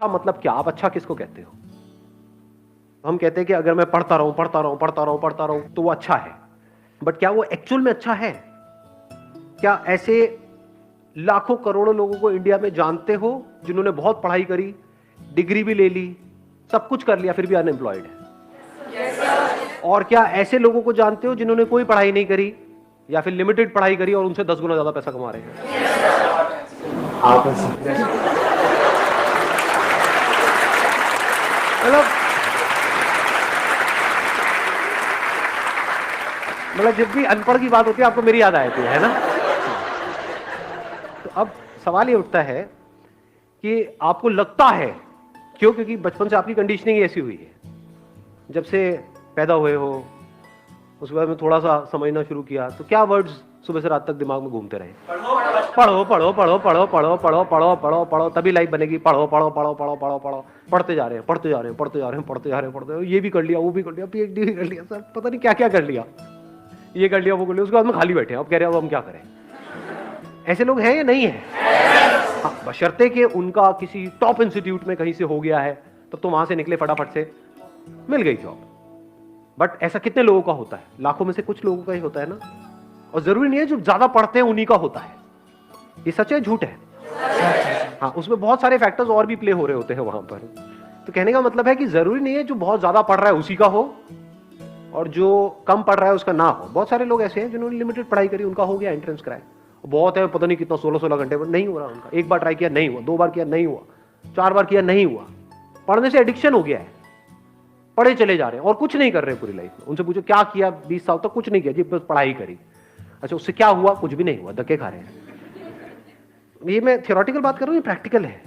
अच्छा मतलब क्या? आप अच्छा किसको कहते हो? हम कहते हैं कि अगर मैं पढ़ता रहूं तो वो अच्छा है, बट क्या वो एक्चुअल में अच्छा है? क्या ऐसे लाखों करोड़ों लोगों को इंडिया में जानते हो जिन्होंने बहुत पढ़ाई करी, डिग्री भी ले ली, सब कुछ कर लिया, फिर भी अनएम्प्लॉयड है? और क्या ऐसे लोगों को जानते हो जिन्होंने कोई पढ़ाई नहीं करी या फिर लिमिटेड पढ़ाई करी और उनसे 10 गुना ज्यादा पैसा कमा रहे हैं? आप मतलब जब भी अनपढ़ की बात होती है आपको मेरी याद आ जाती है ना? तो अब सवाल ये उठता है कि आपको लगता है क्यों? क्योंकि बचपन से आपकी कंडीशनिंग ऐसी हुई है, जब से पैदा हुए हो उसके बाद में थोड़ा सा समझना शुरू किया तो क्या वर्ड्स सुबह से रात तक दिमाग में घूमते रहे? पढ़ो पढ़ो पढ़ो पढ़ो पढ़ो पढ़ो पढ़ो पढ़ो पढ़ो तभी लाइफ बनेगी, पढ़ो पढ़ो पढ़ो पढ़ो पढ़ो पढ़ो, पढ़ते जा रहे हैं पढ़ते जा रहे हैं पढ़ते जा रहे हैं पढ़ते जा रहे हैं पढ़ते जा रहे हैं, ये भी कर लिया वो भी कर लिया, पीएचडी भी कर लिया, सर पता नहीं क्या क्या कर लिया, ये कर लिया वो कर लिया, उसके बाद में खाली बैठे हैं, अब कह रहे हैं अब हम क्या करें? ऐसे लोग हैं या नहीं है? हाँ, बशर्ते कि उनका किसी टॉप इंस्टीट्यूट में कहीं से हो गया है तो वहां से निकले फटाफट से, मिल गई जॉब। बट ऐसा कितने लोगों का होता है? लाखों में से कुछ लोगों का ही होता है ना। और जरूरी नहीं है जो ज्यादा पढ़ते हैं उन्हीं का होता है। ये सच है झूठ है? हाँ, उसमें बहुत सारे फैक्टर्स और भी प्ले हो रहे होते हैं वहां पर। तो कहने का मतलब है कि जरूरी नहीं है जो बहुत ज्यादा पढ़ रहा है उसी का हो और जो कम पढ़ रहा है उसका ना हो। बहुत सारे लोग ऐसे हैं जिन्होंने लिमिटेड पढ़ाई करी, उनका हो गया एंट्रेंस क्रैक, बहुत है, पता नहीं कितना 16-16 घंटे पर नहीं हो रहा उनका। एक बार ट्राई किया नहीं हुआ, 2 बार किया नहीं हुआ, 4 बार किया नहीं हुआ। पढ़ने से एडिक्शन हो गया है, पढ़े चले जा रहे हैं और कुछ नहीं कर रहे पूरी लाइफ में। उनसे पूछो क्या किया 20 साल तक? कुछ नहीं किया जी, बस पढ़ाई करी। अच्छा उससे क्या हुआ? कुछ भी नहीं हुआ, धक्के खा रहे हैं। ये मैं थियोरेटिकल बात कर रहा हूँ, ये प्रैक्टिकल है।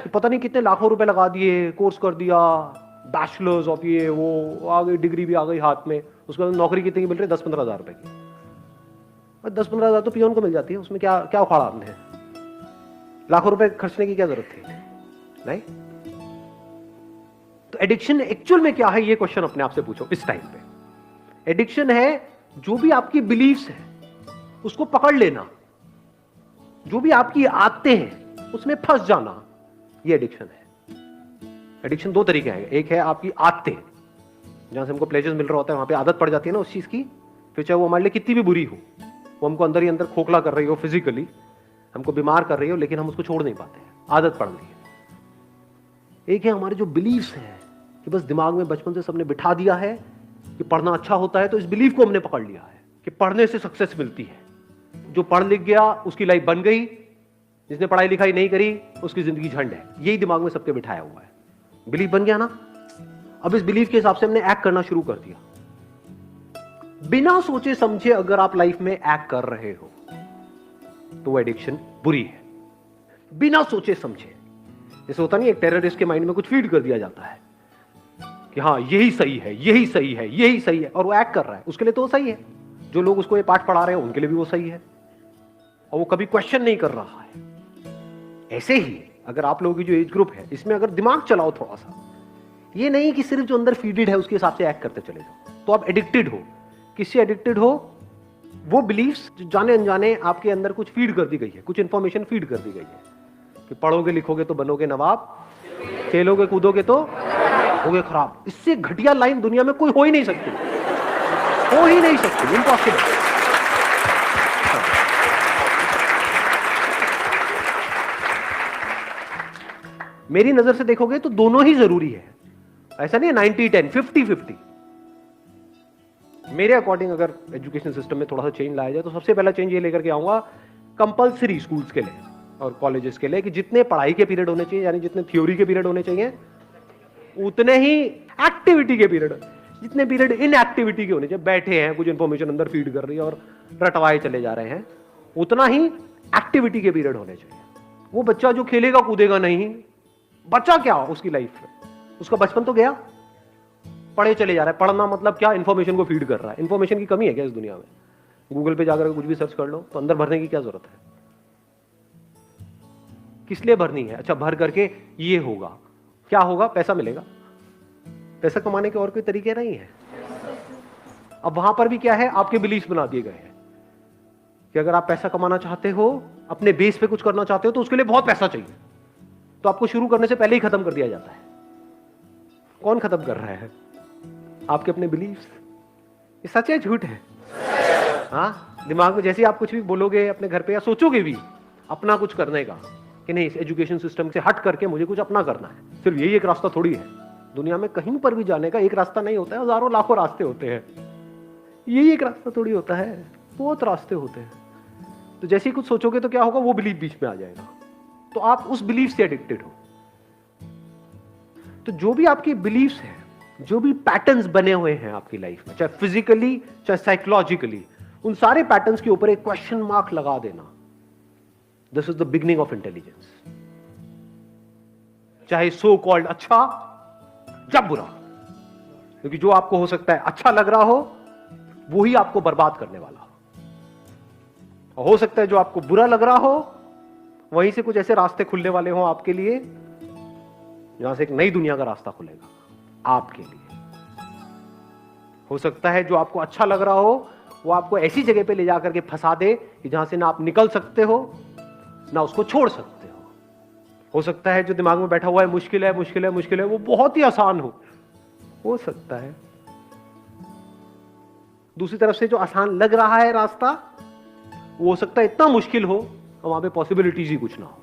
पता नहीं कितने लाखों रुपए लगा दिए, कोर्स कर दिया, बैचलर्स ऑफ ये वो, आ गई डिग्री भी आ गई हाथ में, उसके बाद नौकरी कितनी की मिल रही है? 10-15 हज़ार रुपए की। 10-15 हज़ार तो पियोन को मिल जाती है, उसमें क्या क्या उखाड़ा आपने? लाखों रुपए खर्चने की क्या जरूरत थी? नहीं। तो एडिक्शन एक्चुअल में क्या है, ये क्वेश्चन अपने आप से पूछो इस टाइम पे। एडिक्शन है जो भी आपकी बिलीफ्स है उसको पकड़ लेना, जो भी आपकी आदतें हैं उसमें फंस जाना, ये एडिक्शन है। एडिक्शन 2 तरीके हैं। एक है आपकी आदतें, जहां से हमको प्लेजर मिल रहा होता है, वहां पे आदत पड़ जाती है ना उस चीज की, फिर चाहे वो हमारे लिए कितनी भी बुरी हो, वो हमको अंदर ही अंदर खोखला कर रही हो, फिजिकली हमको बीमार कर रही हो, लेकिन हम उसको छोड़ नहीं पाते, आदत पड़ गई है। एक है हमारे जो बिलीफ्स हैं कि बस दिमाग में बचपन से सबने बिठा दिया है कि पढ़ना अच्छा होता है, तो इस बिलीफ को हमने पकड़ लिया है कि पढ़ने से सक्सेस मिलती है। जो पढ़ लिख गया उसकी लाइफ बन गई, जिसने पढ़ाई लिखाई नहीं करी उसकी जिंदगी झंड है। यही दिमाग में सबके बिठाया हुआ है। बिलीफ बन गया ना, अब इस बिलीफ के हिसाब से हमने एक्ट करना शुरू कर दिया। बिना सोचे समझे अगर आप लाइफ में एक्ट कर रहे हो तो वो एडिक्शन बुरी है। बिना सोचे समझे, जैसे होता नहीं, एक टेररिस्ट के माइंड में कुछ फीड कर दिया जाता है कि हाँ यही सही है, यही सही है, यही सही है, और वो एक्ट कर रहा है, उसके लिए तो वो सही है। जो लोग उसको ये पाठ पढ़ा रहे हैं उनके लिए भी वो सही है, और वो कभी क्वेश्चन नहीं कर रहा है। ऐसे ही अगर आप लोगों की जो एज ग्रुप है इसमें अगर दिमाग चलाओ थोड़ा सा, ये नहीं कि सिर्फ जो अंदर फीडेड है उसके हिसाब से एक्ट करते चले जाओ, तो आप एडिक्टेड हो। किससे एडिक्टेड हो? वो बिलीफ्स जो जाने अनजाने आपके अंदर कुछ फीड कर दी गई है, कुछ इंफॉर्मेशन फीड कर दी गई है कि पढ़ोगे लिखोगे तो बनोगे नवाब, खेलोगे कूदोगे तो होगे खराब। इससे घटिया लाइन दुनिया में कोई हो ही नहीं सकती, हो ही नहीं सकती, इम्पॉसिबल। मेरी नजर से देखोगे तो दोनों ही जरूरी है, ऐसा नहीं है 90-10, 50-50। मेरे अकॉर्डिंग अगर एजुकेशन सिस्टम में थोड़ा सा चेंज लाया जाए तो सबसे पहला चेंज ये लेकर के आऊंगा कंपलसरी स्कूल्स के लिए और कॉलेजेस के लिए कि जितने पढ़ाई के पीरियड होने चाहिए, यानी जितने थ्योरी के पीरियड होने चाहिए, उतने ही एक्टिविटी के पीरियड, जितने पीरियड इन एक्टिविटी के होने चाहिए, बैठे हैं कुछ इंफॉर्मेशन अंदर फीड कर रही है और रटवाए चले जा रहे हैं, उतना ही एक्टिविटी के पीरियड होने चाहिए। वो बच्चा जो खेलेगा कूदेगा नहीं, बच्चा क्या उसकी लाइफ में, उसका बचपन तो गया, पढ़े चले जा रहा है। पढ़ना मतलब क्या? इंफॉर्मेशन को फीड कर रहा है। इंफॉर्मेशन की कमी है क्या इस दुनिया में? गूगल पे जाकर कुछ भी सर्च कर लो तो अंदर भरने की क्या जरूरत है? किस लिए भरनी है? अच्छा भर करके ये होगा, क्या होगा? पैसा मिलेगा। पैसा कमाने के और कोई तरीके नहीं है। अब वहां पर भी क्या है, आपके बिलीफ बना दिए गए हैं कि अगर आप पैसा कमाना चाहते हो, अपने बेस पे कुछ करना चाहते हो, तो उसके लिए बहुत पैसा चाहिए। तो आपको शुरू करने से पहले ही खत्म कर दिया जाता है। कौन खत्म कर रहा है? आपके अपने बिलीफ्स। ये सच है झूठ है? हाँ, दिमाग में जैसे ही आप कुछ भी बोलोगे अपने घर पे या सोचोगे भी अपना कुछ करने का कि नहीं, इस एजुकेशन सिस्टम से हट करके मुझे कुछ अपना करना है, सिर्फ यही एक रास्ता थोड़ी है। दुनिया में कहीं पर भी जाने का एक रास्ता नहीं होता है, हजारों लाखों रास्ते होते हैं। यही एक रास्ता थोड़ी होता है, बहुत रास्ते होते हैं। तो जैसे ही कुछ सोचोगे तो क्या होगा, वो बिलीफ बीच में आ जाएगा, तो आप उस बिलीफ से एडिक्टेड हो। तो जो भी आपकी बिलीफ्स हैं, जो भी पैटर्न्स बने हुए हैं आपकी लाइफ में, चाहे फिजिकली चाहे साइकोलॉजिकली, उन सारे पैटर्न्स के ऊपर एक क्वेश्चन मार्क लगा देना। This is the beginning of intelligence. चाहे सो कॉल्ड अच्छा या बुरा, क्योंकि जो आपको हो सकता है अच्छा लग रहा हो वो ही आपको बर्बाद करने वाला हो सकता है जो आपको बुरा लग रहा हो वहीं से कुछ ऐसे रास्ते खुलने वाले हो आपके लिए जहां से एक नई दुनिया का रास्ता खुलेगा आपके लिए। हो सकता है जो आपको अच्छा लग रहा हो वो आपको ऐसी जगह पे ले जाकर के फंसा दे कि जहां से ना आप निकल सकते हो ना उसको छोड़ सकते हो सकता है जो दिमाग में बैठा हुआ है मुश्किल है मुश्किल है मुश्किल है, वो बहुत ही आसान हो सकता है। दूसरी तरफ से जो आसान लग रहा है रास्ता, वो हो सकता है इतना मुश्किल हो और वहां पे पॉसिबिलिटीज ही कुछ ना हो।